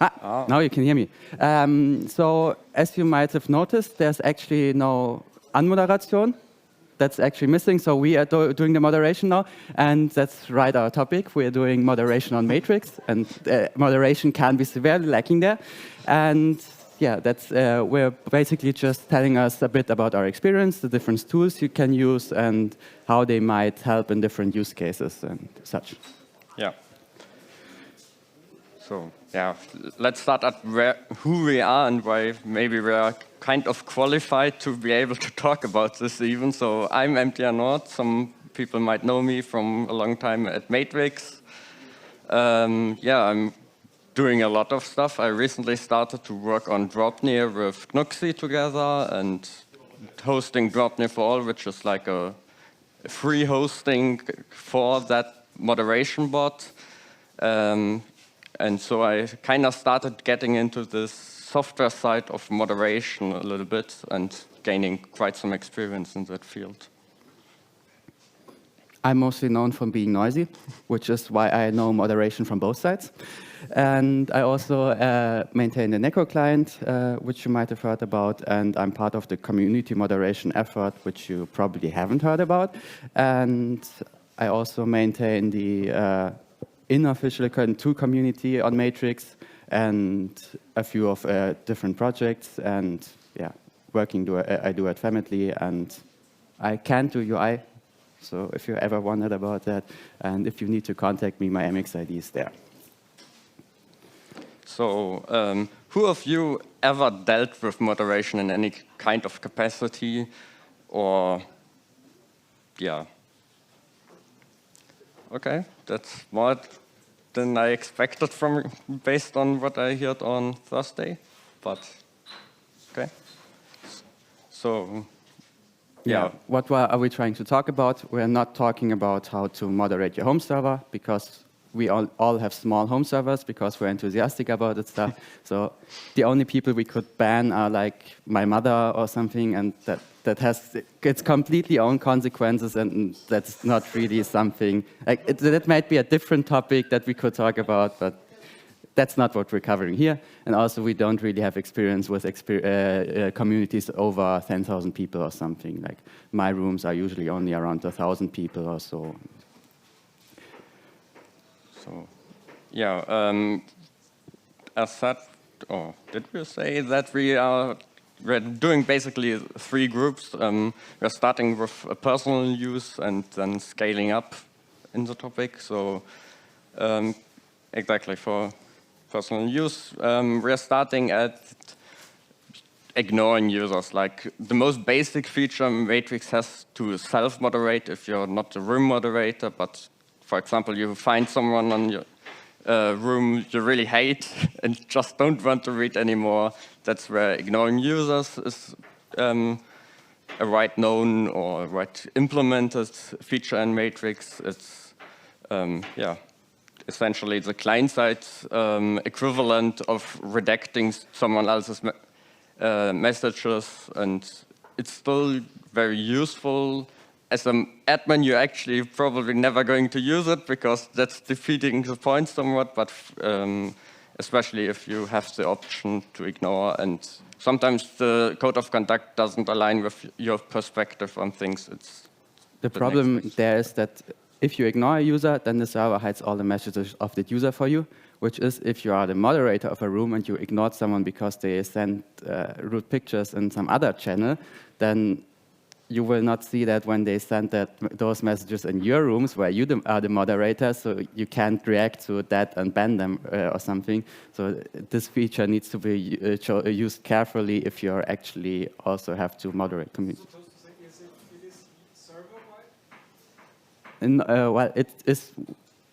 Now you can hear me. So as you might have noticed, there's actually no Anmoderation. That's actually missing, so we are doing the moderation now, and that's right our topic. We are doing moderation on Matrix, and moderation can be severely lacking there. And yeah, that's we're basically just telling us a bit about our experience, the different tools you can use, and how they might help in different use cases and such. Yeah. So yeah, let's start at who we are and why maybe we are kind of qualified to be able to talk about this even. So I'm MTRNord. Some people might know me from a long time at Matrix. Yeah, I'm doing a lot of stuff. I recently started to work on Dropnir with Knuxi together and hosting Dropnir for All, which is like a free hosting for that moderation bot. And so I kind of started getting into this software side of moderation a little bit and gaining quite some experience in that field. I'm mostly known for being noisy, which is why I know moderation from both sides. And I also maintain the Nico client, which you might have heard about, and I'm part of the community moderation effort, which you probably haven't heard about. And I also maintain the unofficial Two community on Matrix and a few of different projects, and yeah, I do at Family, and I can do UI. So if you ever wondered about that, and if you need to contact me, my MX ID is there. So who of you ever dealt with moderation in any kind of capacity, or yeah? Okay, that's more than I expected from based on what I heard on Thursday, but okay. So yeah. What are we trying to talk about? We're not talking about how to moderate your home server, because we all have small home servers because we're enthusiastic about it stuff. So the only people we could ban are like my mother or something, and that has its completely own consequences, and that's not really something, like that might be a different topic that we could talk about, but that's not what we're covering here. And also we don't really have experience with communities over 10,000 people or something. Like my rooms are usually only around 1,000 people or so. So, yeah, as said, or did we say that we're doing basically 3 groups? We're starting with a personal use and then scaling up in the topic. So, exactly for personal use, we're starting at ignoring users. Like the most basic feature Matrix has to self-moderate if you're not a room moderator, but for example, you find someone on your room you really hate and just don't want to read anymore. That's where ignoring users is a right known or right implemented feature in Matrix. It's yeah, essentially the client-side equivalent of redacting someone else's messages, and it's still very useful. As an admin, you're actually probably never going to use it because that's defeating the point somewhat, but especially if you have the option to ignore, and sometimes the code of conduct doesn't align with your perspective on things. It's the problem there is that if you ignore a user, then the server hides all the messages of that user for you, which is if you are the moderator of a room and you ignored someone because they sent rude pictures in some other channel, then you will not see that when they send those messages in your rooms where you are the moderator, so you can't react to that and ban them or something. So this feature needs to be used carefully if you actually also have to moderate community. So to say, is it server-wide? Well, it is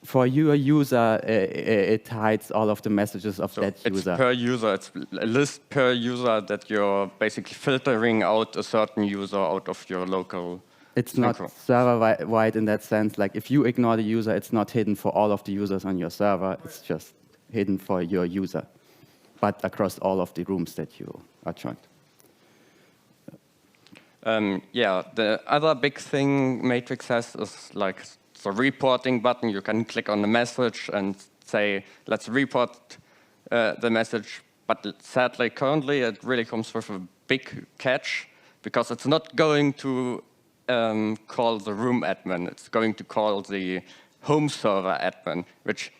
for your user. It hides all of the messages of that user. It's per user. It's a list per user that you're basically filtering out a certain user out of your local. It's not server-wide in that sense. Like if you ignore the user, it's not hidden for all of the users on your server. It's just hidden for your user, but across all of the rooms that you are joined. Yeah, the other big thing Matrix has is like the reporting button. You can click on the message and say, let's report the message. But sadly, currently, it really comes with a big catch, because it's not going to call the room admin. It's going to call the home server admin, which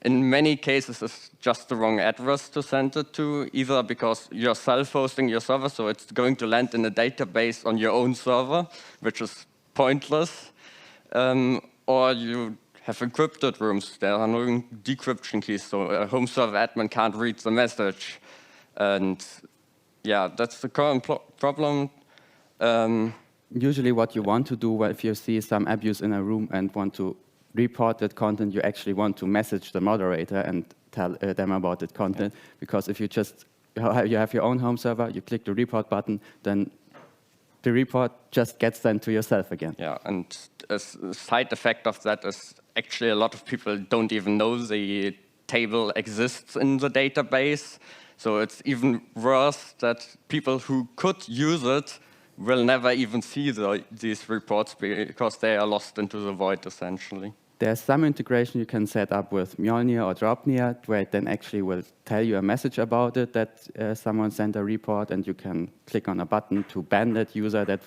in many cases is just the wrong address to send it to, either because you're self-hosting your server, so it's going to land in a database on your own server, which is pointless, or you have encrypted rooms. There are no decryption keys, so a home server admin can't read the message. And yeah, that's the current problem. Usually what you want to do if you see some abuse in a room and want to report that content, you actually want to message the moderator and tell them about that content. Because if you just you have your own home server, you click the report button, then the report just gets sent to yourself again. Yeah, and a side effect of that is actually a lot of people don't even know the table exists in the database. So it's even worse that people who could use it will never even see these reports because they are lost into the void, essentially. There's some integration you can set up with Mjolnir or Dropnir, where it then actually will tell you a message about it, that someone sent a report, and you can click on a button to ban that user that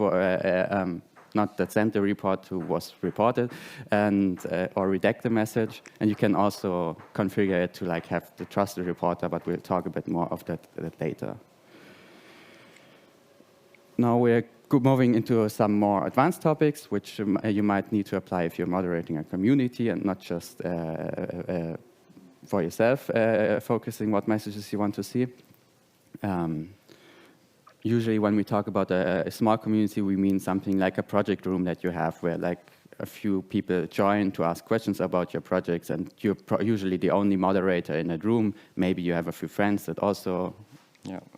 not that sent the report, who was reported, and or redact the message. And you can also configure it to have the trusted reporter, but we'll talk a bit more of that later. Now we're moving into some more advanced topics, which you might need to apply if you're moderating a community and not just for yourself, focusing what messages you want to see. Usually when we talk about a small community, we mean something like a project room that you have, where a few people join to ask questions about your projects, and you're usually the only moderator in that room. Maybe you have a few friends that also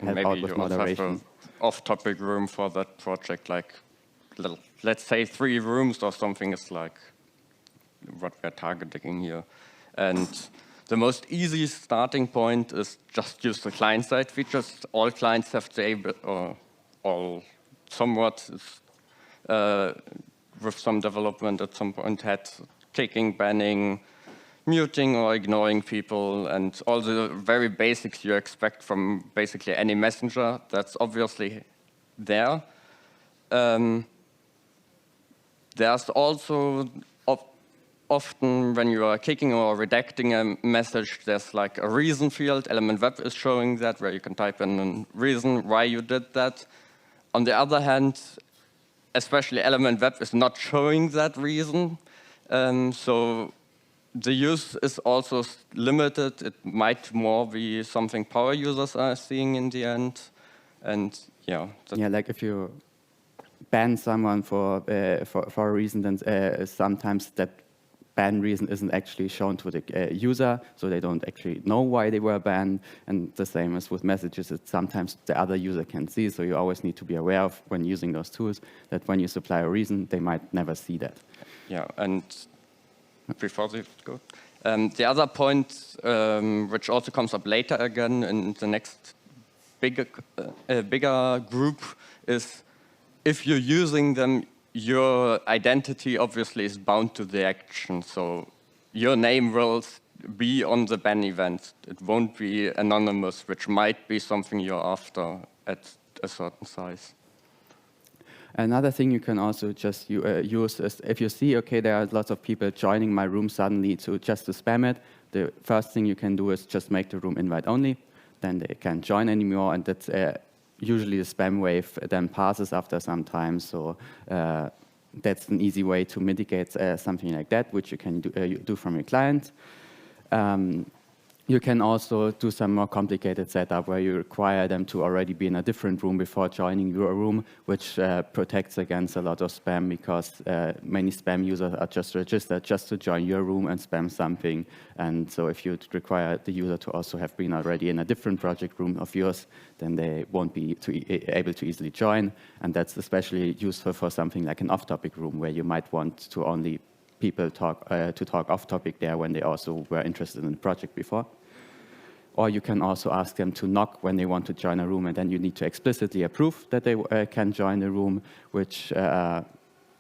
help out with moderation. Off-topic room for that project, let's say 3 rooms or something is like what we're targeting here. And the most easy starting point is just use the client-side features. All clients have to able, or all somewhat with some development at some point had kicking, banning, muting or ignoring people, and all the very basics you expect from basically any messenger. That's obviously there. There's also often when you are kicking or redacting a message, there's a reason field. Element Web is showing that, where you can type in a reason why you did that. On the other hand, especially Element Web is not showing that reason. So the use is also limited. It might more be something power users are seeing in the end. And yeah. If you ban someone for a reason, then sometimes that ban reason isn't actually shown to the user, so they don't actually know why they were banned. And the same as with messages, that sometimes the other user can see, so you always need to be aware of, when using those tools, that when you supply a reason, they might never see that. Yeah, and before they go, the other point, which also comes up later again in the next bigger group, is if you're using them, your identity obviously is bound to the action. So your name will be on the ban event. It won't be anonymous, which might be something you're after at a certain size. Another thing you can also just use is if you see, okay, there are lots of people joining my room suddenly to spam it, the first thing you can do is just make the room invite only. Then they can't join anymore, and that's usually the spam wave then passes after some time. So that's an easy way to mitigate something like that, which you can do from your client. You can also do some more complicated setup where you require them to already be in a different room before joining your room, which protects against a lot of spam, because many spam users are just registered just to join your room and spam something. And so if you require the user to also have been already in a different project room of yours, then they won't be able to easily join. And that's especially useful for something like an off-topic room, where you might want to only people talk off topic there when they also were interested in the project before. Or you can also ask them to knock when they want to join a room, and then you need to explicitly approve that they can join the room, which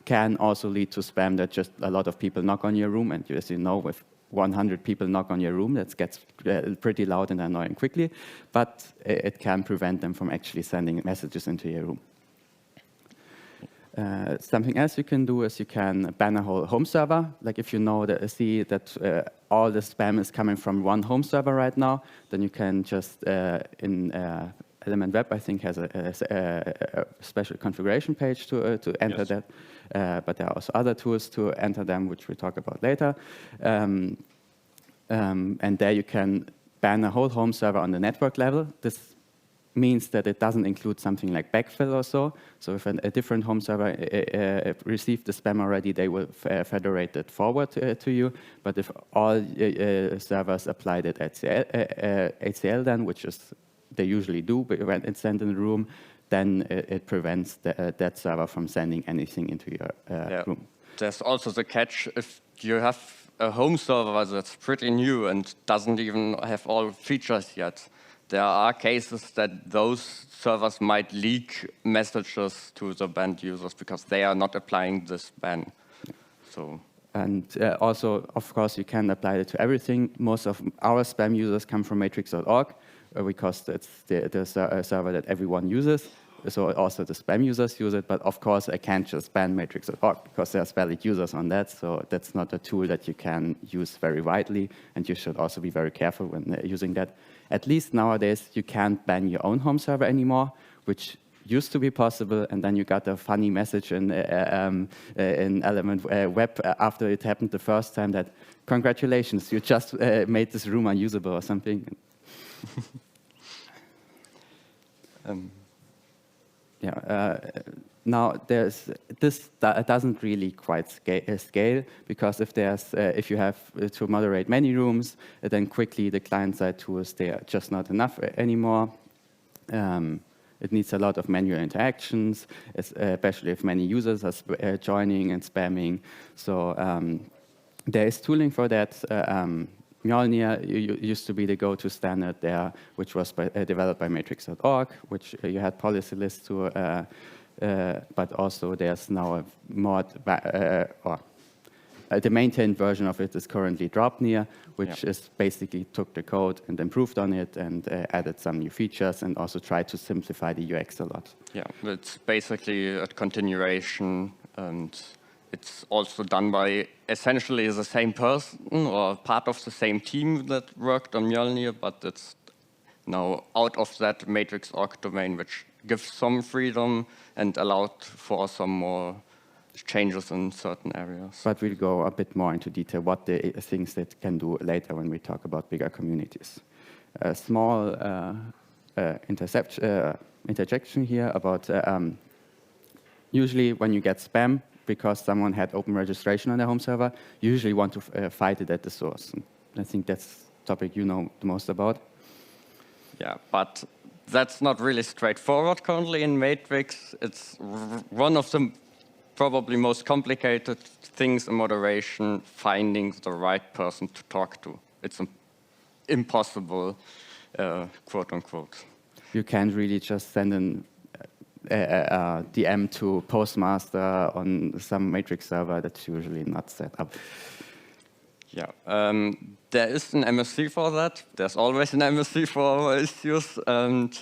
can also lead to spam, that just a lot of people knock on your room, and as you know, 100 people knock on your room, that gets pretty loud and annoying quickly, but it can prevent them from actually sending messages into your room. Something else you can do is you can ban a whole home server. Like if you know that see that all the spam is coming from one home server right now, then you can just in Element Web, I think, has a special configuration page to enter Yes. that. But there are also other tools to enter them, which we'll talk about later. And there you can ban a whole home server on the network level. This means that it doesn't include something like backfill or so. So if a different home server received the spam already, they will federate it forward to you. But if all servers applied it at HCL then, which is they usually do when it's sent in the room, then it prevents that server from sending anything into your room. There's also the catch if you have a home server that's pretty new and doesn't even have all features yet. There are cases that those servers might leak messages to the banned users because they are not applying this ban. So. And also, of course, you can apply it to everything. Most of our spam users come from matrix.org because it's the server that everyone uses. So also the spam users use it. But of course, I can't just ban matrix.org because there's valid users on that. So that's not a tool that you can use very widely. And you should also be very careful when using that. At least nowadays, you can't ban your own home server anymore, which used to be possible, and then you got a funny message in Element Web after it happened the first time that, congratulations, you just made this room unusable or something. Now this doesn't really quite scale because if you have to moderate many rooms, then quickly the client-side tools, they are just not enough anymore. It needs a lot of manual interactions, especially if many users are joining and spamming. So there is tooling for that. Mjolnir used to be the go-to standard there, which was developed by matrix.org, which you had policy lists to, but also there's now a mod, the maintained version of it is currently Dropnir, which is basically took the code and improved on it and added some new features and also tried to simplify the UX a lot. Yeah, it's basically a continuation, and it's also done by essentially the same person or part of the same team that worked on Mjolnir, but it's now out of that matrix.org domain, which gives some freedom and allowed for some more changes in certain areas. But we'll go a bit more into detail what the things that can do later when we talk about bigger communities. A small interjection here about usually when you get spam because someone had open registration on their home server, you usually want to fight it at the source. And I think that's a topic you know the most about. Yeah, but that's not really straightforward currently in Matrix. It's one of the probably most complicated things in moderation, finding the right person to talk to. It's impossible, quote unquote. You can't really just send an DM to Postmaster on some Matrix server that's usually not set up. Yeah, there is an MSC for that. There's always an MSC for our issues. And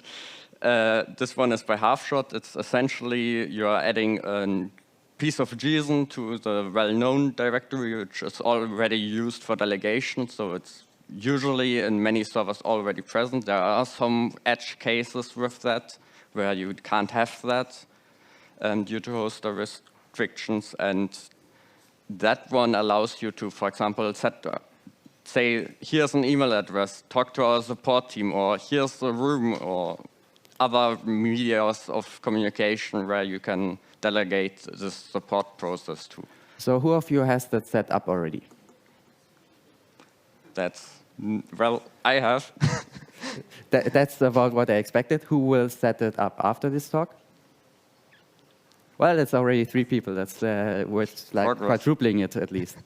this one is by Halfshot. It's essentially you're adding a piece of JSON to the well-known directory, which is already used for delegation. So it's usually in many servers already present. There are some edge cases with that where you can't have that due to hoster restrictions. And that one allows you to, for example, say, here's an email address, talk to our support team, or here's the room, or other medias of communication where you can delegate this support process to. So who of you has that set up already? Well, I have. That's about what I expected. Who will set it up after this talk? Well, it's already 3 people. That's worth like quadrupling it at least.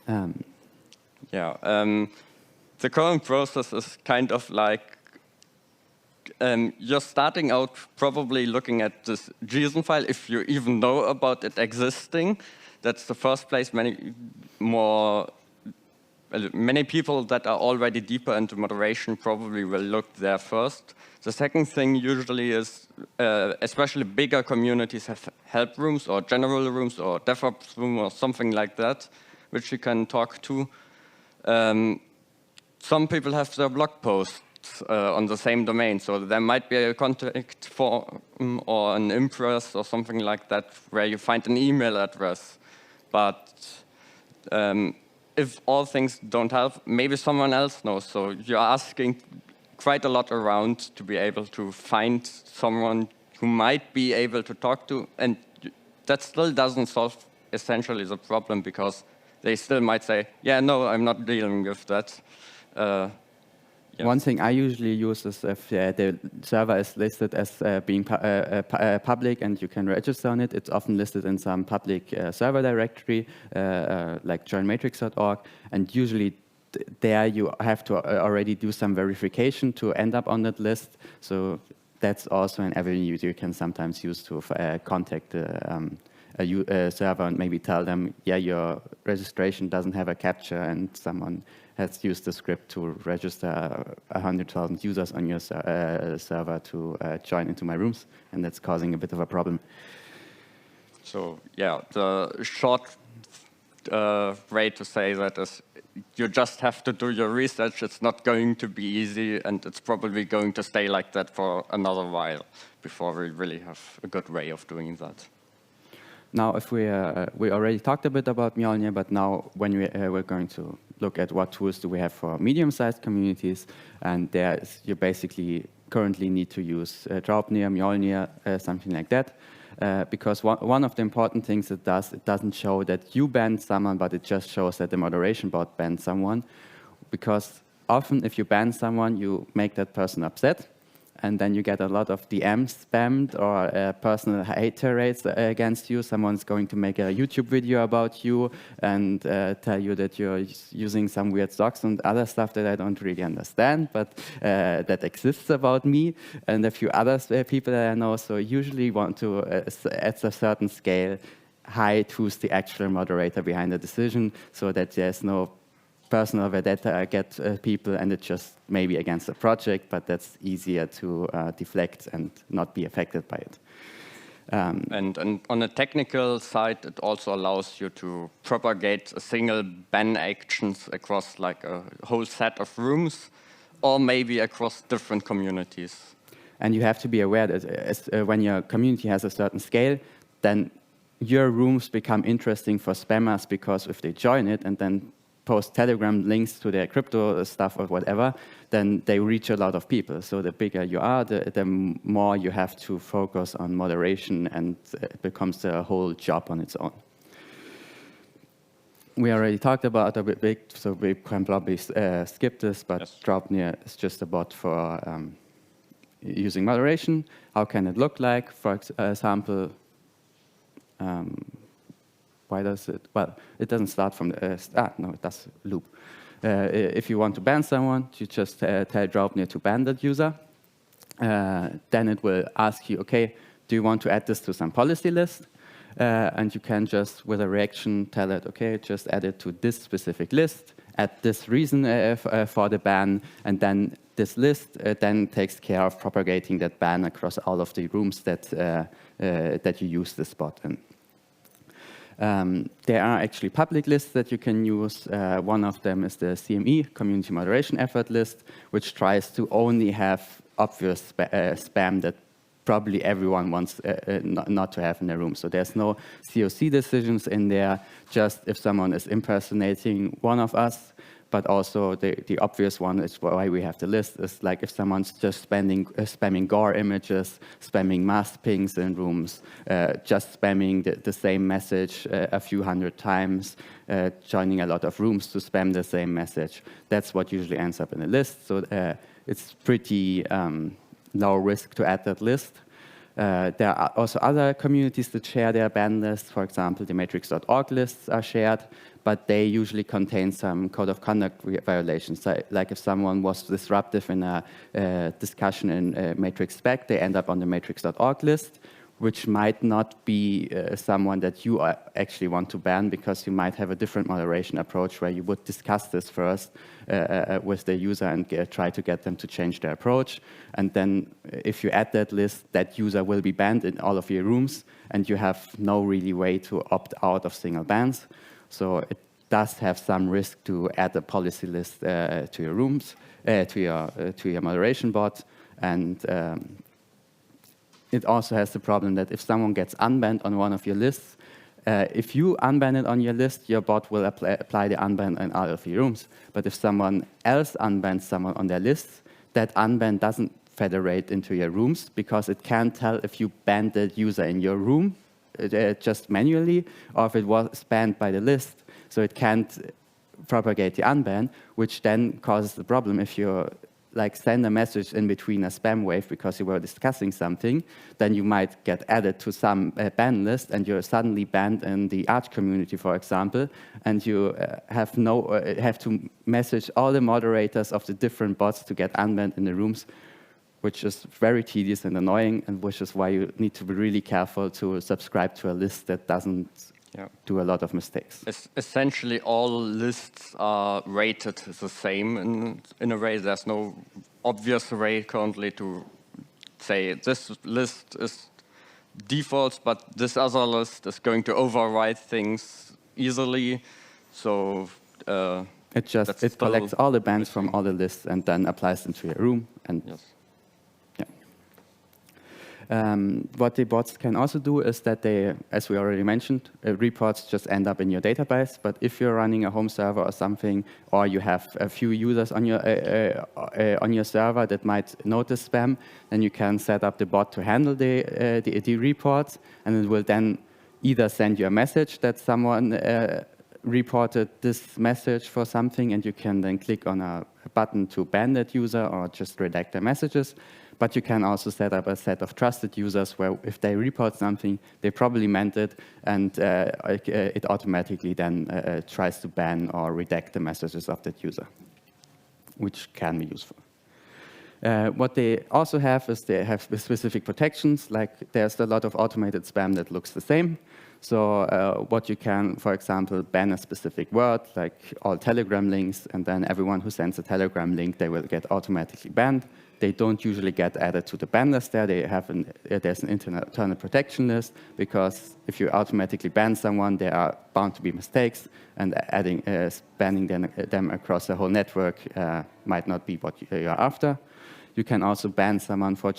Yeah, the current process is kind of like you're starting out probably looking at this JSON file, if you even know about it existing. That's the first place many more many people that are already deeper into moderation probably will look there first. The second thing usually is, especially bigger communities have help rooms or general rooms or DevOps room or something like that, which you can talk to. Some people have their blog posts on the same domain, so there might be a contact form or an Impress or something like that where you find an email address. But if all things don't help, maybe someone else knows. So you're asking quite a lot around to be able to find someone who might be able to talk to, and that still doesn't solve essentially the problem, because they still might say, yeah, no, I'm not dealing with that. Yeah. One thing I usually use is if the server is listed as being public and you can register on it. It's often listed in some public server directory, like joinmatrix.org, and usually there you have to already do some verification to end up on that list. So that's also an avenue you can sometimes use to contact a server and maybe tell them, yeah, your registration doesn't have a captcha and someone has used the script to register 100,000 users on your server to join into my rooms, and that's causing a bit of a problem. So yeah, the short way to say that is you just have to do your research. It's not going to be easy, and it's probably going to stay like that for another while before we really have a good way of doing that. Now, if we already talked a bit about Mjolnir, but now when we're going to look at what tools do we have for medium-sized communities, and you basically currently need to use Draupnir, Mjolnir, something like that, because one of the important things it doesn't show that you banned someone, but it just shows that the moderation bot banned someone, because often if you ban someone, you make that person upset, and then you get a lot of DMs spammed or personal hater rates against you. Someone's going to make a YouTube video about you and tell you that you're using some weird socks and other stuff that I don't really understand, but that exists about me, and a few other people that I know. So usually want to, at a certain scale, hide who's the actual moderator behind the decision, so that there's no personal vendetta against people, and it's just maybe against the project, but that's easier to deflect and not be affected by it. And on a technical side, it also allows you to propagate a single ban actions across like a whole set of rooms, or maybe across different communities. And you have to be aware that when your community has a certain scale, then your rooms become interesting for spammers, because if they join it and then post Telegram links to their crypto stuff or whatever, then they reach a lot of people. So the bigger you are, the more you have to focus on moderation, and it becomes a whole job on its own. We already talked about a bit, so we can probably skip this, but yes. Draupnir is just a bot for using moderation. How can it look like? For example, why does it? Well, it doesn't start from the start. No, it does loop. If you want to ban someone, you just tell Draupnir to ban that user. Then it will ask you, okay, do you want to add this to some policy list? And you can just, with a reaction, tell it, okay, just add it to this specific list, add this reason for the ban, and then this list then takes care of propagating that ban across all of the rooms that you use this bot in. There are actually public lists that you can use. One of them is the CME, Community Moderation Effort List, which tries to only have obvious spam that probably everyone wants not to have in their room. So there's no COC decisions in there, just if someone is impersonating one of us. But also the obvious one is why we have the list is like if someone's just spamming gore images, spamming mask pings in rooms, just spamming the same message a few hundred times, joining a lot of rooms to spam the same message. That's what usually ends up in a list. So it's pretty low risk to add that list. There are also other communities that share their ban lists. For example, the matrix.org lists are shared, but they usually contain some code of conduct violations. Like if someone was disruptive in a discussion in Matrix spec, they end up on the matrix.org list, which might not be someone that you actually want to ban, because you might have a different moderation approach where you would discuss this first with the user and try to get them to change their approach. And then if you add that list, that user will be banned in all of your rooms, and you have no really way to opt out of single bans. So it does have some risk to add a policy list to your rooms, to your moderation bot. And it also has the problem that if someone gets unbanned on one of your lists, if you unban it on your list, your bot will apply the unban in all of your rooms. But if someone else unbans someone on their list, that unban doesn't federate into your rooms, because it can't tell if you banned the user in your room just manually, or if it was banned by the list. So it can't propagate the unban, which then causes the problem if you send a message in between a spam wave because you were discussing something, then you might get added to some ban list, and you're suddenly banned in the Arch community, for example, and you have to message all the moderators of the different bots to get unbanned in the rooms, which is very tedious and annoying, and which is why you need to be really careful to subscribe to a list that doesn't do a lot of mistakes. Essentially, all lists are rated the same in a way. There's no obvious way currently to say this list is default, but this other list is going to override things easily. So it collects all the bans from all the lists and then applies them to your room. And yes. What the bots can also do is that they, as we already mentioned, reports just end up in your database. But if you're running a home server or something, or you have a few users on your server that might notice spam, then you can set up the bot to handle the reports, and it will then either send you a message that someone reported this message for something, and you can then click on a button to ban that user or just redact their messages. But you can also set up a set of trusted users where if they report something, they probably meant it, and it automatically then tries to ban or redact the messages of that user, which can be useful. What they also have is they have specific protections, like there's a lot of automated spam that looks the same. So what you can, for example, ban a specific word, like all Telegram links, and then everyone who sends a Telegram link, they will get automatically banned. They don't usually get added to the ban list there. There's an internal protection list, because if you automatically ban someone, there are bound to be mistakes, and banning them across the whole network might not be what you're after. You can also ban someone for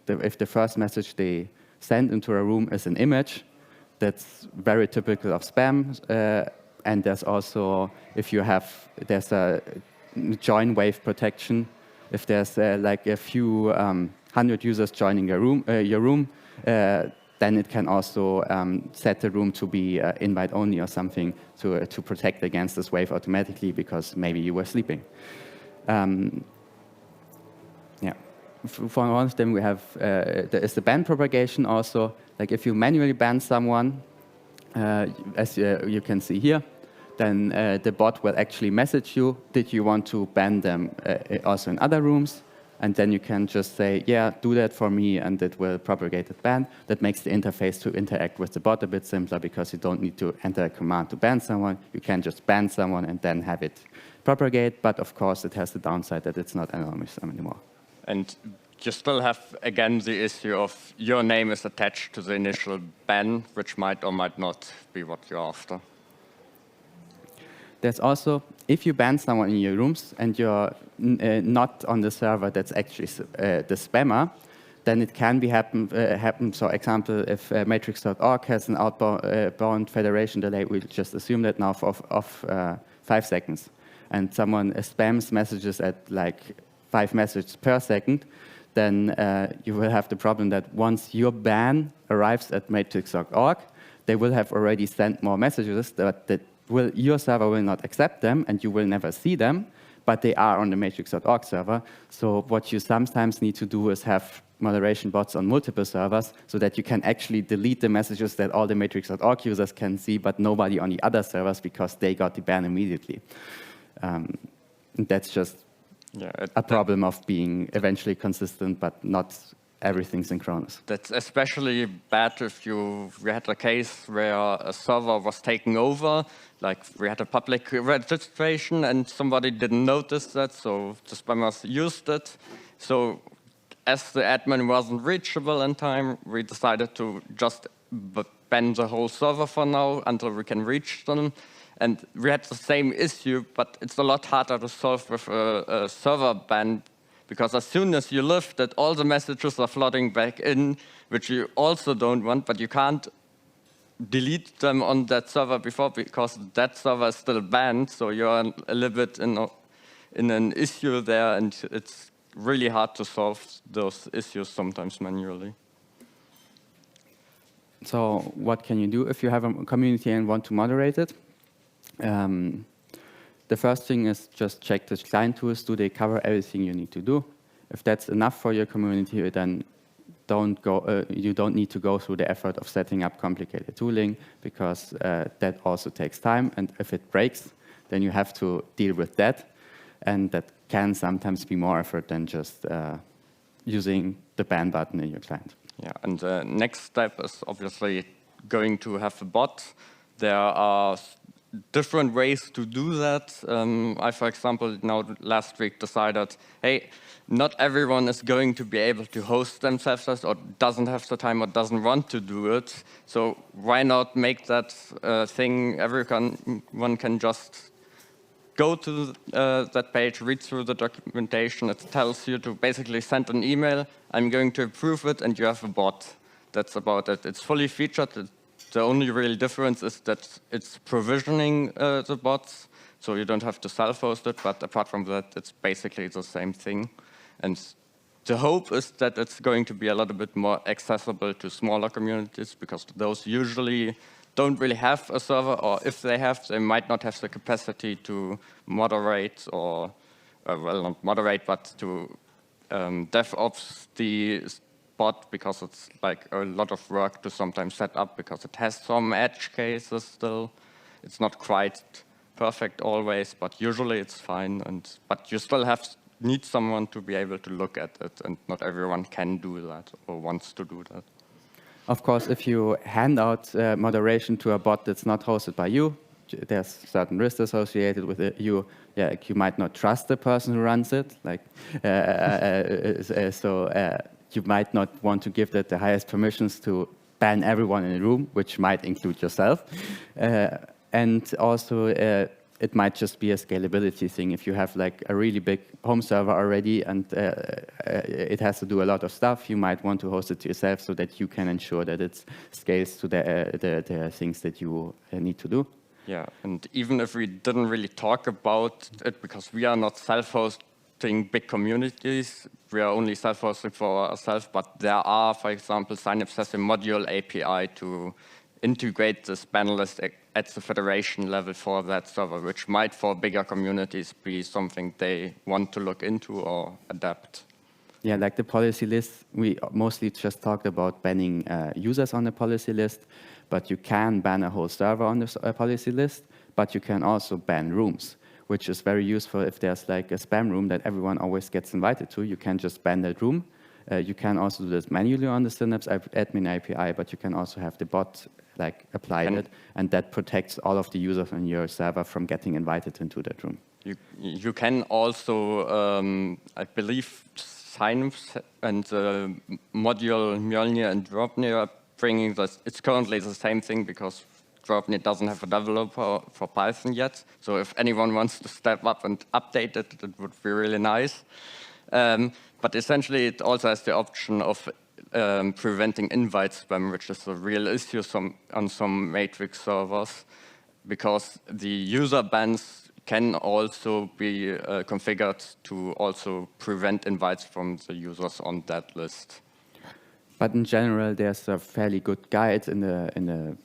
if the first message they send into a room is an image. That's very typical of spam. And there's also, there's a join wave protection. If there's like a few hundred users joining your room, then it can also set the room to be invite only or something to protect against this wave automatically, because maybe you were sleeping. For one of them, we have there is the ban propagation also. Like if you manually ban someone, as you can see here, then the bot will actually message you, did you want to ban them also in other rooms? And then you can just say, yeah, do that for me, and it will propagate the ban. That makes the interface to interact with the bot a bit simpler, because you don't need to enter a command to ban someone. You can just ban someone and then have it propagate. But of course, it has the downside that it's not anonymous anymore. And you still have, again, the issue of your name is attached to the initial ban, which might or might not be what you're after. There's also, if you ban someone in your rooms and you're not on the server that's actually the spammer, then it can be happen. So, example, if Matrix.org has an outbound federation delay, we'll just assume that now of 5 seconds, and someone spams messages at like 5 messages per second, then you will have the problem that once your ban arrives at Matrix.org, they will have already sent more messages that your server will not accept them, and you will never see them, but they are on the Matrix.org server. So what you sometimes need to do is have moderation bots on multiple servers, so that you can actually delete the messages that all the Matrix.org users can see, but nobody on the other servers, because they got the ban immediately. That's just a problem of being eventually consistent, but not everything synchronous. That's especially bad if we had a case where a server was taken over, like we had a public registration and somebody didn't notice that, so the spammers used it. So as the admin wasn't reachable in time, we decided to just ban the whole server for now until we can reach them. And we had the same issue, but it's a lot harder to solve with a server ban, because as soon as you lift it, all the messages are flooding back in, which you also don't want, but you can't delete them on that server before because that server is still banned, so you're a little bit in an issue there, and it's really hard to solve those issues sometimes manually. So what can you do if you have a community and want to moderate it? The first thing is just check the client tools. Do they cover everything you need to do? If that's enough for your community, then you don't need to go through the effort of setting up complicated tooling, because that also takes time. And if it breaks, then you have to deal with that. And that can sometimes be more effort than just using the ban button in your client. Yeah, and the next step is obviously going to have a bot. There are different ways to do that. I, for example, now last week decided, hey, not everyone is going to be able to host themselves or doesn't have the time or doesn't want to do it. So why not make that thing everyone can just go to that page, read through the documentation. It tells you to basically send an email. I'm going to approve it, and you have a bot. That's about it. It's fully featured. The only real difference is that it's provisioning the bots, so you don't have to self-host it, but apart from that, it's basically the same thing. And the hope is that it's going to be a little bit more accessible to smaller communities, because those usually don't really have a server, or if they have, they might not have the capacity to moderate or, well, not moderate, but to DevOps the bot, because it's like a lot of work to sometimes set up, because it has some edge cases still. It's not quite perfect always, but usually it's fine. But you still need someone to be able to look at it, and not everyone can do that or wants to do that. Of course, if you hand out moderation to a bot that's not hosted by you, there's certain risks associated with it. You might not trust the person who runs it. You might not want to give that the highest permissions to ban everyone in the room, which might include yourself. And also, it might just be a scalability thing. If you have like a really big home server already and it has to do a lot of stuff, you might want to host it yourself so that you can ensure that it scales to the things that you need to do. Yeah, and even if we didn't really talk about it, because we are not self-hosting big communities, we are only self-hosting for ourselves, but there are, for example, Synapse has a module API to integrate this ban list at the federation level for that server, which might for bigger communities be something they want to look into or adapt. Yeah, like the policy list, we mostly just talked about banning users on the policy list, but you can ban a whole server on the policy list, but you can also ban rooms, which is very useful if there's like a spam room that everyone always gets invited to. You can just ban that room. You can also do this manually on the Synapse admin API, but you can also have the bot like apply it, and that protects all of the users on your server from getting invited into that room. You can also, I believe, Synapse and the module Mjolnir and Dropnir are bringing this. It's currently the same thing, because Dropnir doesn't have a developer for Python yet. So if anyone wants to step up and update it, it would be really nice. But essentially, it also has the option of preventing invite spam, which is a real issue on some Matrix servers, because the user bans can also be configured to also prevent invites from the users on that list. But in general, there's a fairly good guide in the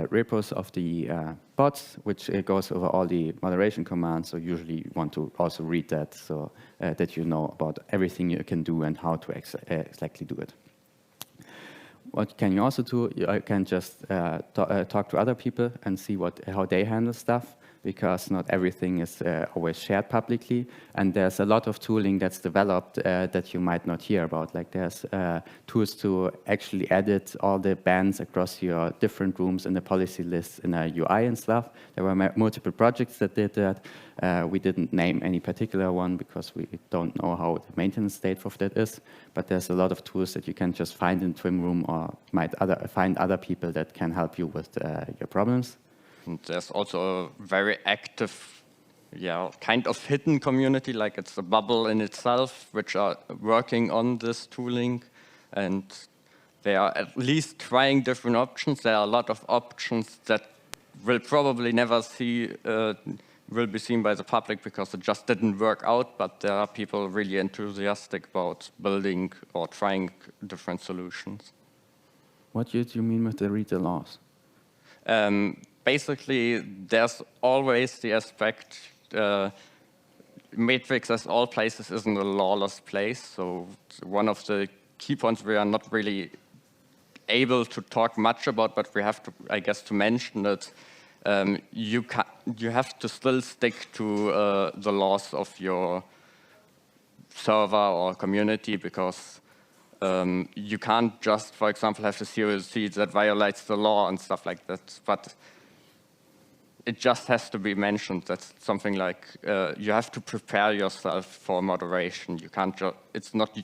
repos of the bots, which goes over all the moderation commands. So usually you want to also read that, so that you know about everything you can do and how to exactly do it. what can you also do? You can just talk to other people and see how they handle stuff, because not everything is always shared publicly. And there's a lot of tooling that's developed that you might not hear about. Like there's tools to actually edit all the bands across your different rooms in the policy lists in a UI and stuff. There were multiple projects that did that. We didn't name any particular one because we don't know how the maintenance state of that is. But there's a lot of tools that you can just find in Twim Room, or might find other people that can help you with your problems. And there's also a very active, kind of hidden community, like it's a bubble in itself, which are working on this tooling. And they are at least trying different options. There are a lot of options that will probably never will be seen by the public because it just didn't work out, but there are people really enthusiastic about building or trying different solutions. What do you mean with the read the laws? Basically, there's always the aspect, Matrix, as all places, isn't a lawless place. So one of the key points we are not really able to talk much about, but we have to, I guess, to mention that you have to still stick to the laws of your server or community, because you can't just, for example, have a COC that violates the law and stuff like that. But it just has to be mentioned. That's something like you have to prepare yourself for moderation. You can't just, it's not,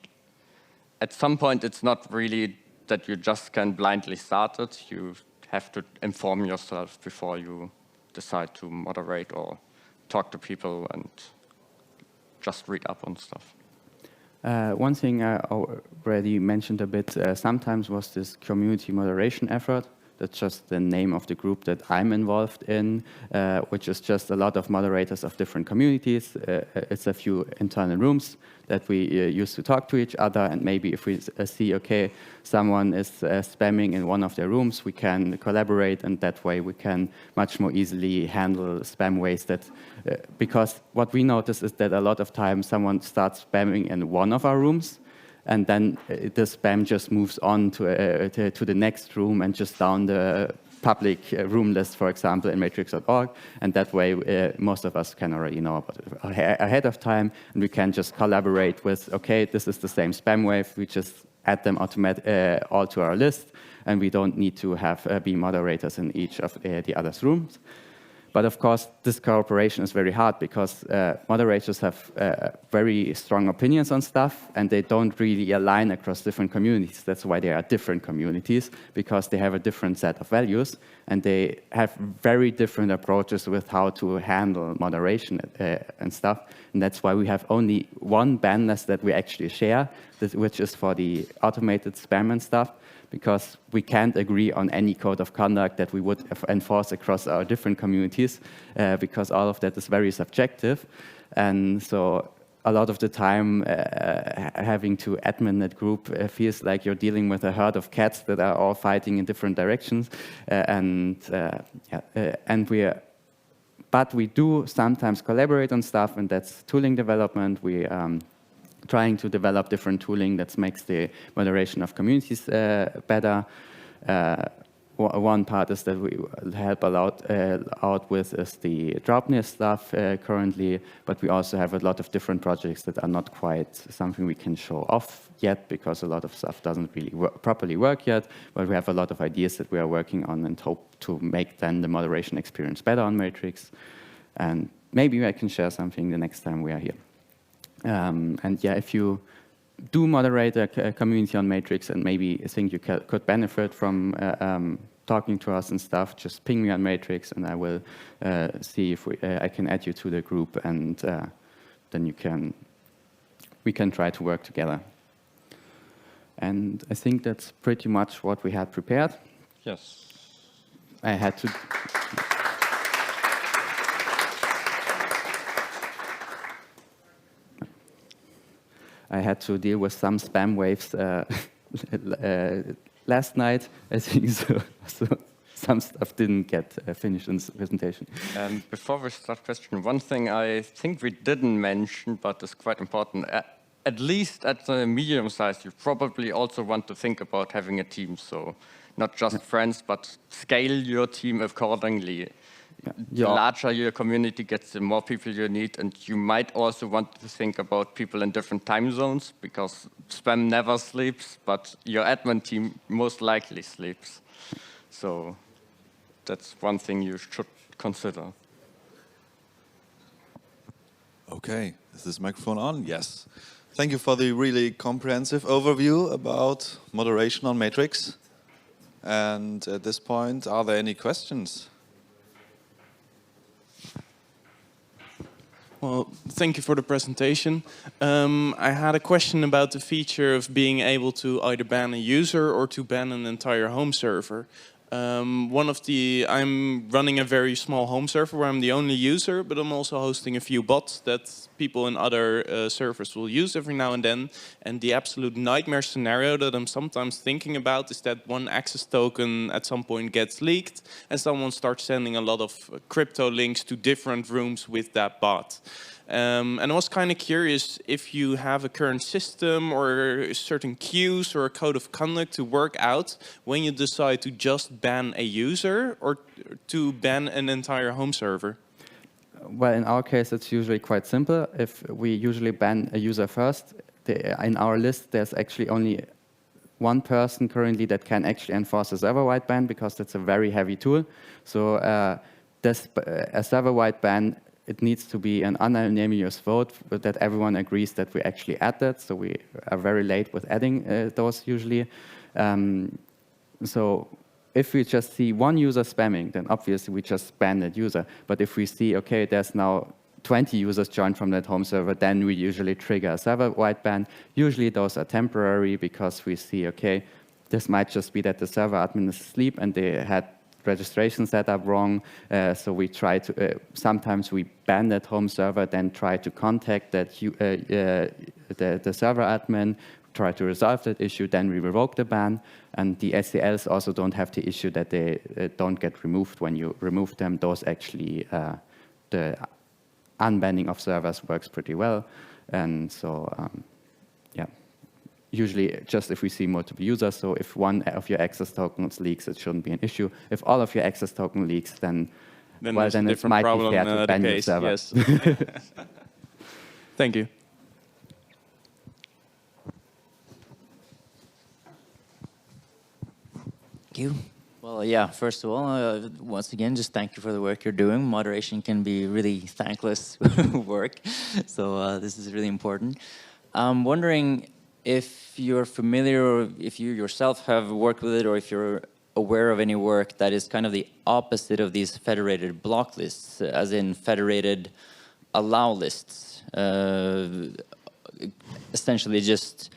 at some point it's not really that you just can blindly start it. You have to inform yourself before you decide to moderate or talk to people and just read up on stuff. One thing I already mentioned a bit sometimes was this community moderation effort. That's just the name of the group that I'm involved in, which is just a lot of moderators of different communities. It's a few internal rooms that we use to talk to each other, and maybe if we see, okay, someone is spamming in one of their rooms, we can collaborate, and that way we can much more easily handle spam waste. Because what we notice is that a lot of times someone starts spamming in one of our rooms, and then the spam just moves on to the next room and just down the public room list, for example, in matrix.org. And that way, most of us can already know about it ahead of time, and we can just collaborate with, okay, this is the same spam wave. We just add them all to our list, and we don't need to have be moderators in each of the other's rooms. But of course, this cooperation is very hard because moderators have very strong opinions on stuff, and they don't really align across different communities. That's why they are different communities, because they have a different set of values, and they have very different approaches with how to handle moderation and stuff. And that's why we have only one ban list that we actually share, which is for the automated spam and stuff, because we can't agree on any code of conduct that we would enforce across our different communities, because all of that is very subjective. And so a lot of the time, having to admin that group feels like you're dealing with a herd of cats that are all fighting in different directions. But we do sometimes collaborate on stuff, and that's tooling development. We trying to develop different tooling that makes the moderation of communities better. One part is that we help a lot out with is the Dropness stuff currently, but we also have a lot of different projects that are not quite something we can show off yet, because a lot of stuff doesn't really properly work yet, but we have a lot of ideas that we are working on and hope to make then the moderation experience better on Matrix. And maybe I can share something the next time we are here. And yeah, if you do moderate a community on Matrix and maybe think you could benefit from talking to us and stuff, just ping me on Matrix, and I will see if I can add you to the group, and then we can try to work together. And I think that's pretty much what we had prepared. Yes. I had to. I had to deal with some spam waves last night, I think, so some stuff didn't get finished in this presentation. Before we start question, one thing I think we didn't mention, but is quite important. at least at the medium size, you probably also want to think about having a team. So not just friends, but scale your team accordingly. The larger your community gets, the more people you need. And you might also want to think about people in different time zones, because spam never sleeps, but your admin team most likely sleeps. So that's one thing you should consider. Okay, is this microphone on? Yes. Thank you for the really comprehensive overview about moderation on Matrix. And at this point, are there any questions? Well, thank you for the presentation. I had a question about the feature of being able to either ban a user or to ban an entire home server. I'm running a very small home server where I'm the only user, but I'm also hosting a few bots that people in other servers will use every now and then. And the absolute nightmare scenario that I'm sometimes thinking about is that one access token at some point gets leaked and someone starts sending a lot of crypto links to different rooms with that bot. And I was kind of curious if you have a current system or certain cues or a code of conduct to work out when you decide to just ban a user or to ban an entire home server. Well, in our case, it's usually quite simple. If we usually ban a user first, in our list, there's actually only one person currently that can actually enforce a server-wide ban, because that's a very heavy tool. So a server-wide ban, it needs to be an unanimous vote that everyone agrees that we actually add that. So we are very late with adding those usually. So if we just see one user spamming, then obviously we just ban that user. But if we see, okay, there's now 20 users joined from that home server, then we usually trigger a server-wide ban. Usually those are temporary, because we see, okay, this might just be that the server admin is asleep and they had registration set up wrong, so we try to, sometimes we ban that home server, then try to contact that the server admin, try to resolve that issue, then we revoke the ban, and the SCLs also don't have the issue that they don't get removed when you remove them. Those actually, the unbanning of servers works pretty well, and so, yeah. Usually just if we see multiple users, so if one of your access tokens leaks, it shouldn't be an issue. If all of your access token leaks, then well, then it might be fair to ban your server. Yes. Thank you. Thank you. Well, yeah, first of all, once again, just thank you for the work you're doing. Moderation can be really thankless work, so this is really important. I'm wondering if you're familiar, or if you yourself have worked with it, or if you're aware of any work that is kind of the opposite of these federated block lists, as in federated allow lists. Essentially just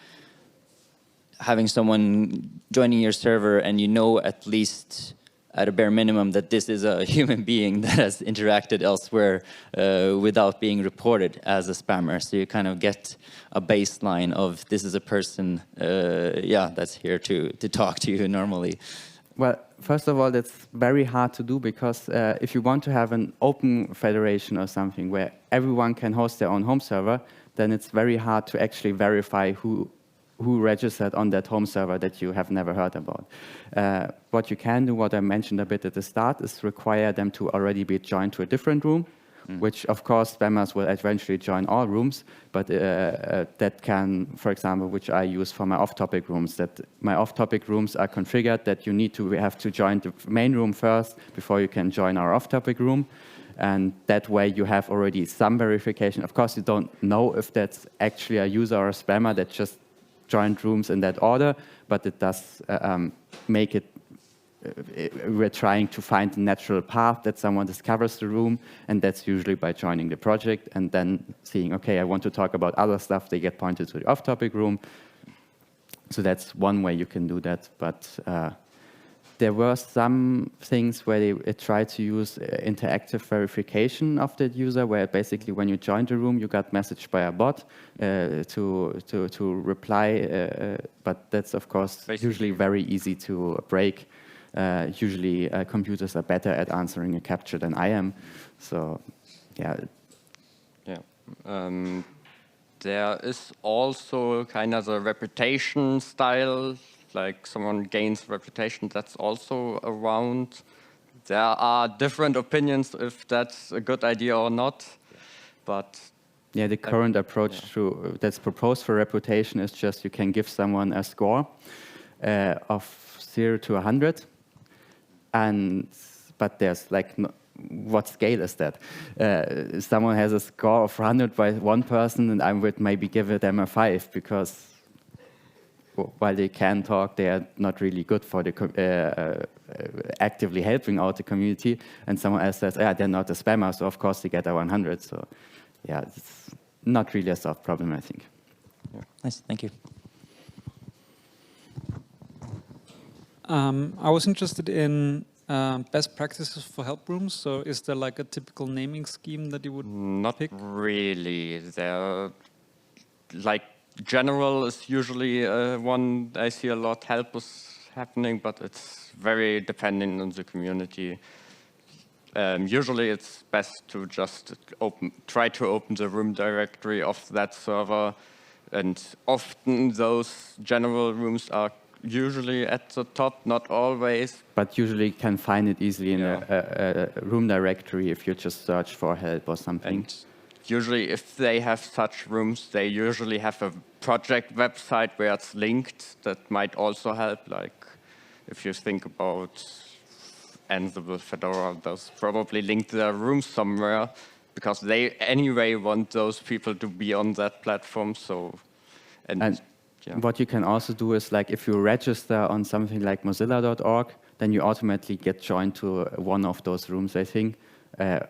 having someone joining your server and you know at least at a bare minimum that this is a human being that has interacted elsewhere without being reported as a spammer. So you kind of get a baseline of this is a person, yeah, that's here to talk to you normally. Well, first of all, that's very hard to do, because if you want to have an open federation or something where everyone can host their own home server, then it's very hard to actually verify who registered on that home server that you have never heard about. What you can do, what I mentioned a bit at the start, is require them to already be joined to a different room, which of course spammers will eventually join all rooms, but that can, for example, which I use for my off-topic rooms, that my off-topic rooms are configured that you have to join the main room first before you can join our off-topic room. And that way you have already some verification. Of course, you don't know if that's actually a user or a spammer that just joined rooms in that order, but it does make it, we're trying to find a natural path that someone discovers the room, and that's usually by joining the project and then seeing, okay, I want to talk about other stuff, they get pointed to the off-topic room. So that's one way you can do that, but there were some things where they tried to use interactive verification of that user, where basically when you joined the room, you got messaged by a bot to reply, but that's of course usually very easy to break. Usually computers are better at answering a captcha than I am, so yeah. Yeah. There is also kind of the reputation style, like someone gains reputation, that's also around. There are different opinions if that's a good idea or not, but yeah, the current approach that's proposed for reputation is just you can give someone a score of 0 to 100, but there's like what scale is that? Someone has a score of 100 by one person, and I would maybe give them a 5 because while they can talk, they are not really good for the actively helping out the community. And someone else says, yeah, they're not a spammer, so of course they get a 100. So yeah, it's not really a soft problem, I think. Yeah. Nice, thank you. I was interested in best practices for help rooms. So is there like a typical naming scheme that you would pick? Not really. There, like, general is usually one I see a lot. Help is happening, but it's very dependent on the community. Usually it's best to just try to open the room directory of that server, and often those general rooms are usually at the top, not always. But usually can find it easily in a room directory if you just search for help or something. And usually if they have such rooms, they usually have a project website where it's linked. That might also help, like if you think about Ansible, Fedora, those probably link their rooms somewhere because they anyway want those people to be on that platform. So, and what you can also do is, like, if you register on something like Mozilla.org, then you automatically get joined to one of those rooms, I think,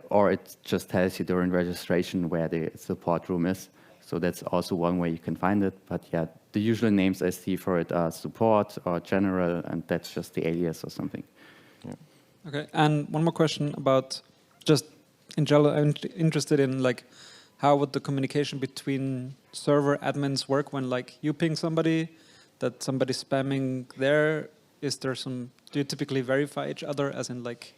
or it just tells you during registration where the support room is. So that's also one way you can find it. But yeah, the usual names I see for it are support or general, and that's just the alias or something. Yeah. Okay, and one more question about just in general, I'm interested in like how would the communication between server admins work when like you ping somebody that somebody's spamming there? Is there some, do you typically verify each other as in like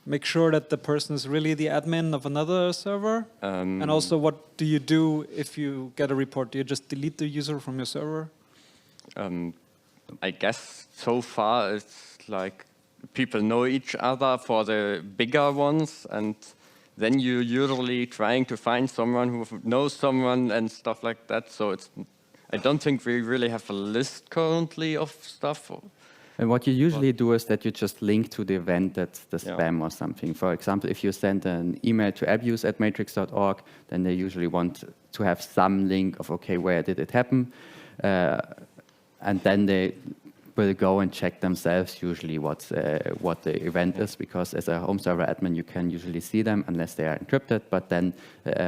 make sure that the person is really the admin of another server? And also what do you do if you get a report? Do you just delete the user from your server? I guess so far it's like people know each other for the bigger ones, and then you're usually trying to find someone who knows someone and stuff like that. So it's, I don't think we really have a list currently of stuff. And what you usually do is that you just link to the event that's the spam or something. For example, if you send an email to abuse@matrix.org, then they usually want to have some link of, okay, where did it happen? And then they will go and check themselves usually what the event is, because as a home server admin, you can usually see them unless they are encrypted, but then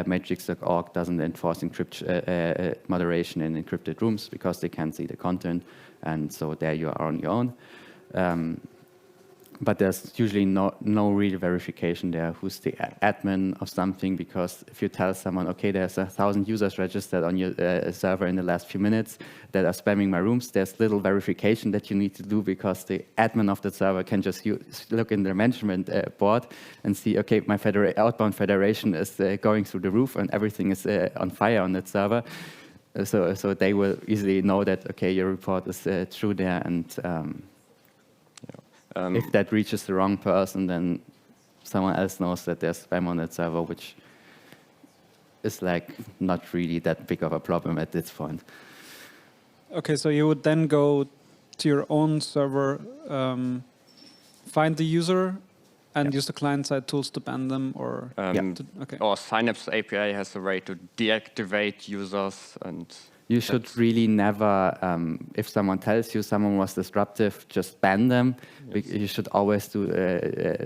matrix.org doesn't enforce moderation in encrypted rooms because they can't see the content, and so there you are on your own. But there's usually no real verification there who's the admin of something, because if you tell someone, okay, there's 1,000 users registered on your server in the last few minutes that are spamming my rooms, there's little verification that you need to do, because the admin of the server can just look in their management board and see, okay, my outbound federation is going through the roof and everything is on fire on that server. So they will easily know that, okay, your report is true there, and if that reaches the wrong person, then someone else knows that there's spam on that server, which is like not really that big of a problem at this point. Okay, so you would then go to your own server, find the user, and use the client-side tools to ban them, or or Synapse API has a way to deactivate users, and you should really never, if someone tells you someone was disruptive, just ban them. Yes. You should always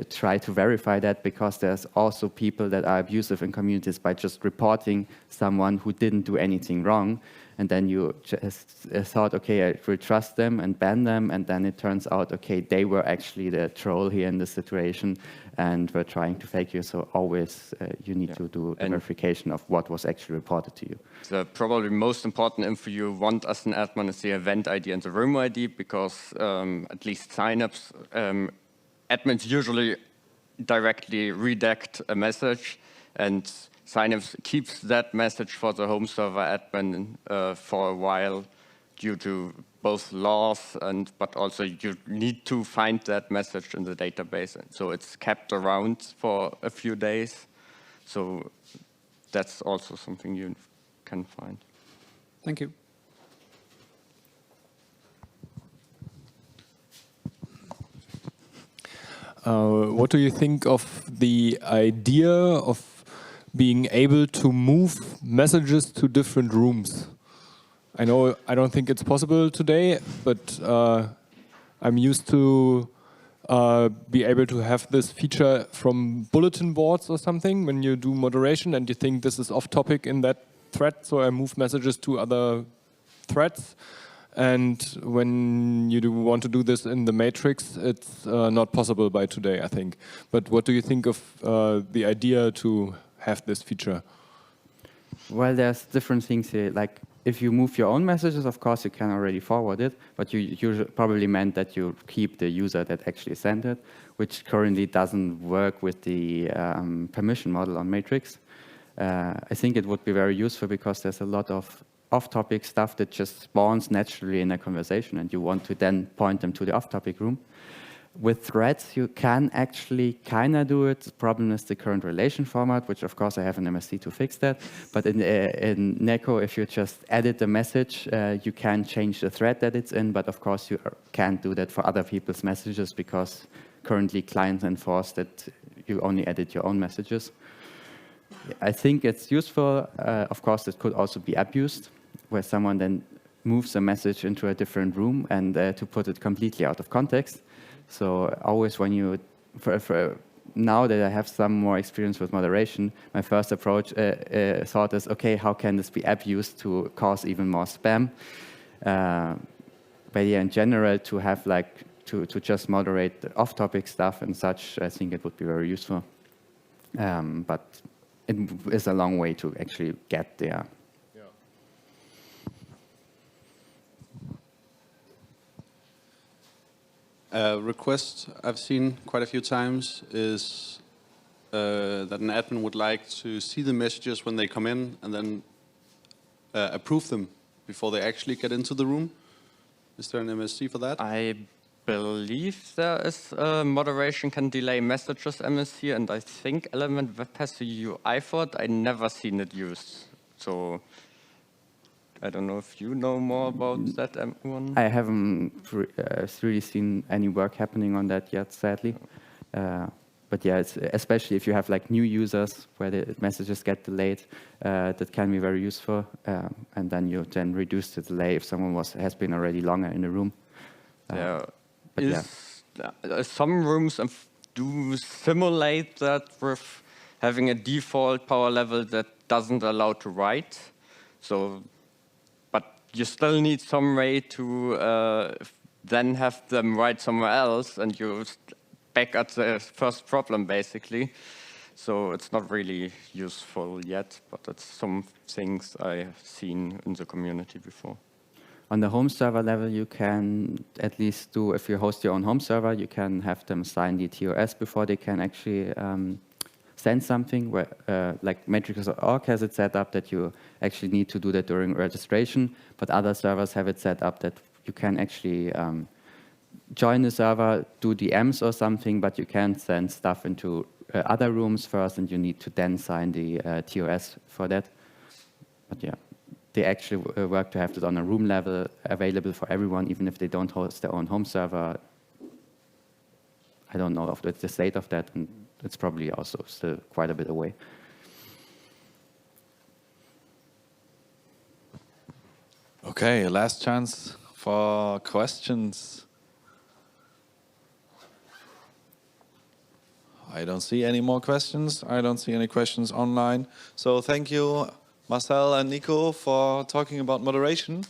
try to verify that, because there's also people that are abusive in communities by just reporting someone who didn't do anything wrong. And then you just thought, okay, I will trust them and ban them. And then it turns out, okay, they were actually the troll here in this situation and were trying to fake you. So always you need to do the verification of what was actually reported to you. The probably most important info you want as an admin is the event ID and the room ID, because at least Synapse, admins usually directly redact a message. And Synapse keeps that message for the home server admin for a while due to both laws, but also you need to find that message in the database. And so it's kept around for a few days. So that's also something you can find. Thank you. What do you think of the idea of being able to move messages to different rooms? I know I don't think it's possible today, but I'm used to be able to have this feature from bulletin boards or something when you do moderation and you think this is off topic in that thread, so I move messages to other threads. And when you want to do this in the matrix, it's not possible by today, I think. But what do you think of the idea to have this feature? Well, there's different things here. Like, if you move your own messages, of course, you can already forward it, but you probably meant that you keep the user that actually sent it, which currently doesn't work with the permission model on Matrix. I think it would be very useful because there's a lot of off-topic stuff that just spawns naturally in a conversation, and you want to then point them to the off-topic room. With threads, you can actually kind of do it. The problem is the current relation format, which of course I have an MSC to fix that. But in Nico, if you just edit the message, you can change the thread that it's in. But of course, you can't do that for other people's messages because currently clients enforce that you only edit your own messages. I think it's useful. Of course, it could also be abused, where someone then moves a message into a different room and to put it completely out of context. So always when you, now that I have some more experience with moderation, my first approach thought is, okay, how can this be abused to cause even more spam? But yeah, in general, to have like, to just moderate the off-topic stuff and such, I think it would be very useful. But it is a long way to actually get there. Request I've seen quite a few times is that an admin would like to see the messages when they come in and then approve them before they actually get into the room. Is there an MSC for that? I believe there is moderation can delay messages MSC, and I think Element Web has a UI for it. I never seen it used. So I don't know if you know more about that one. I haven't really seen any work happening on that yet, sadly. But yeah, it's, especially if you have like new users where the messages get delayed, that can be very useful. And then you then reduce the delay if someone has been already longer in the room. Some rooms do simulate that with having a default power level that doesn't allow to write. So, but you still need some way to then have them write somewhere else, and you're back at the first problem, basically. So it's not really useful yet, but it's some things I have seen in the community before. On the home server level, you can at least do, if you host your own home server, you can have them sign the TOS before they can actually send something, where, like Matrix.org has it set up that you actually need to do that during registration, but other servers have it set up that you can actually join the server, do DMs or something, but you can't send stuff into other rooms first, and you need to then sign the TOS for that. But yeah, they actually work to have it on a room level, available for everyone, even if they don't host their own home server. I don't know of the state of that, and it's probably also still quite a bit away. Okay, last chance for questions. I don't see any more questions. I don't see any questions online. So thank you, Marcel and Nico, for talking about moderation.